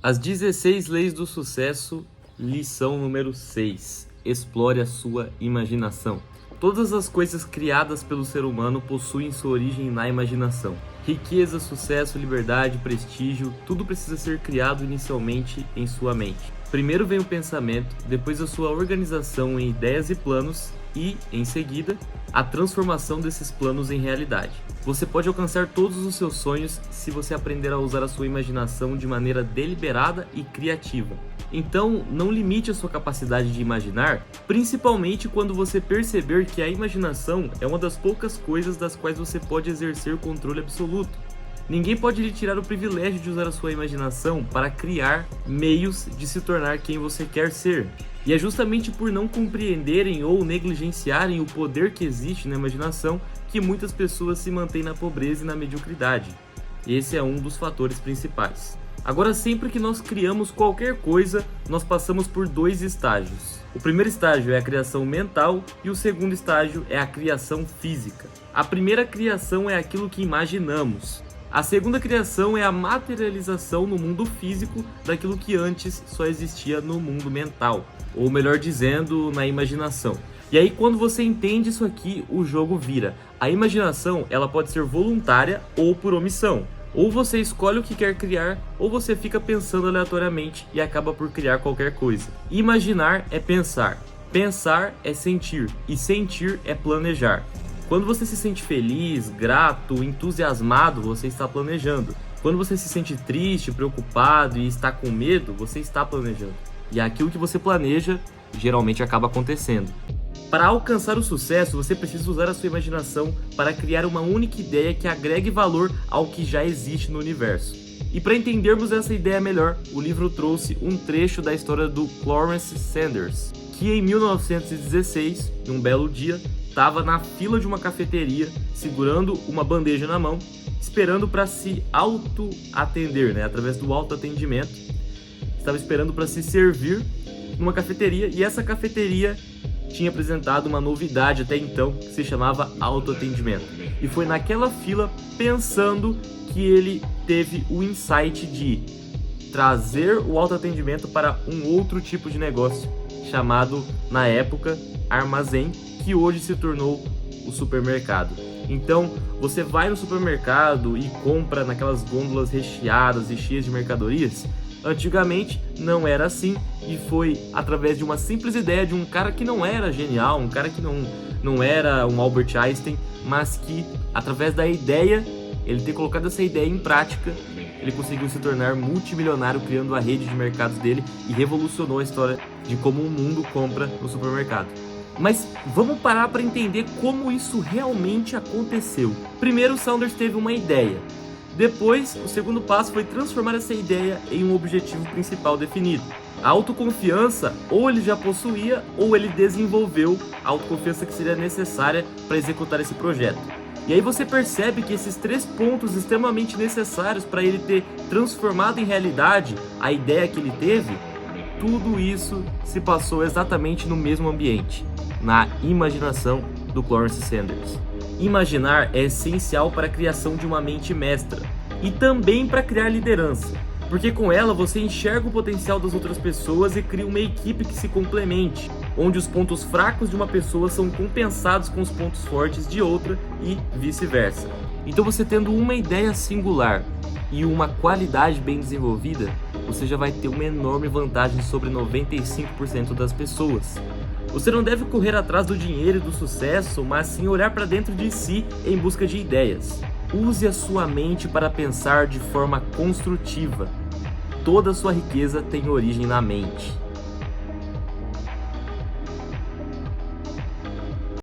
As 16 Leis do Sucesso, lição número 6. Explore a sua imaginação. Todas as coisas criadas pelo ser humano possuem sua origem na imaginação. Riqueza, sucesso, liberdade, prestígio, tudo precisa ser criado inicialmente em sua mente. Primeiro vem o pensamento, depois a sua organização em ideias e planos e, em seguida, a transformação desses planos em realidade. Você pode alcançar todos os seus sonhos se você aprender a usar a sua imaginação de maneira deliberada e criativa. Então, não limite a sua capacidade de imaginar, principalmente quando você perceber que a imaginação é uma das poucas coisas das quais você pode exercer controle absoluto. Ninguém pode lhe tirar o privilégio de usar a sua imaginação para criar meios de se tornar quem você quer ser. E é justamente por não compreenderem ou negligenciarem o poder que existe na imaginação que muitas pessoas se mantêm na pobreza e na mediocridade. Esse é um dos fatores principais. Agora, sempre que nós criamos qualquer coisa, nós passamos por dois estágios. O primeiro estágio é a criação mental e o segundo estágio é a criação física. A primeira criação é aquilo que imaginamos. A segunda criação é a materialização no mundo físico daquilo que antes só existia no mundo mental, ou melhor dizendo, na imaginação. E aí, quando você entende isso aqui, o jogo vira. A imaginação, ela pode ser voluntária ou por omissão. Ou você escolhe o que quer criar, ou você fica pensando aleatoriamente e acaba por criar qualquer coisa. Imaginar é pensar, pensar é sentir, e sentir é planejar. Quando você se sente feliz, grato, entusiasmado, você está planejando. Quando você se sente triste, preocupado e está com medo, você está planejando. E aquilo que você planeja, geralmente acaba acontecendo. Para alcançar o sucesso, você precisa usar a sua imaginação para criar uma única ideia que agregue valor ao que já existe no universo. E para entendermos essa ideia melhor, o livro trouxe um trecho da história do Clarence Sanders, que em 1916, num belo dia, estava na fila de uma cafeteria, segurando uma bandeja na mão, esperando para se auto-atender, através do autoatendimento. Estava esperando para se servir numa cafeteria, e essa cafeteria tinha apresentado uma novidade até então, que se chamava autoatendimento. E foi naquela fila, pensando, que ele teve o insight de trazer o autoatendimento para um outro tipo de negócio, chamado, na época, armazém, que hoje se tornou o supermercado. Então, você vai no supermercado e compra naquelas gôndolas recheadas e cheias de mercadorias. Antigamente não era assim, e foi através de uma simples ideia de um cara que não era genial, um cara que não era um Albert Einstein, mas que através da ideia, ele ter colocado essa ideia em prática, ele conseguiu se tornar multimilionário criando a rede de mercados dele e revolucionou a história de como o mundo compra no supermercado. Mas vamos parar para entender como isso realmente aconteceu. Primeiro, Sanders teve uma ideia. Depois, o segundo passo foi transformar essa ideia em um objetivo principal definido. A autoconfiança, ou ele já possuía, ou ele desenvolveu a autoconfiança que seria necessária para executar esse projeto. E aí você percebe que esses três pontos extremamente necessários para ele ter transformado em realidade a ideia que ele teve, tudo isso se passou exatamente no mesmo ambiente, na imaginação do Clarence Sanders. Imaginar é essencial para a criação de uma mente mestra e também para criar liderança, porque com ela você enxerga o potencial das outras pessoas e cria uma equipe que se complemente, onde os pontos fracos de uma pessoa são compensados com os pontos fortes de outra e vice-versa. Então, você tendo uma ideia singular e uma qualidade bem desenvolvida, você já vai ter uma enorme vantagem sobre 95% das pessoas. Você não deve correr atrás do dinheiro e do sucesso, mas sim olhar para dentro de si em busca de ideias. Use a sua mente para pensar de forma construtiva. Toda a sua riqueza tem origem na mente.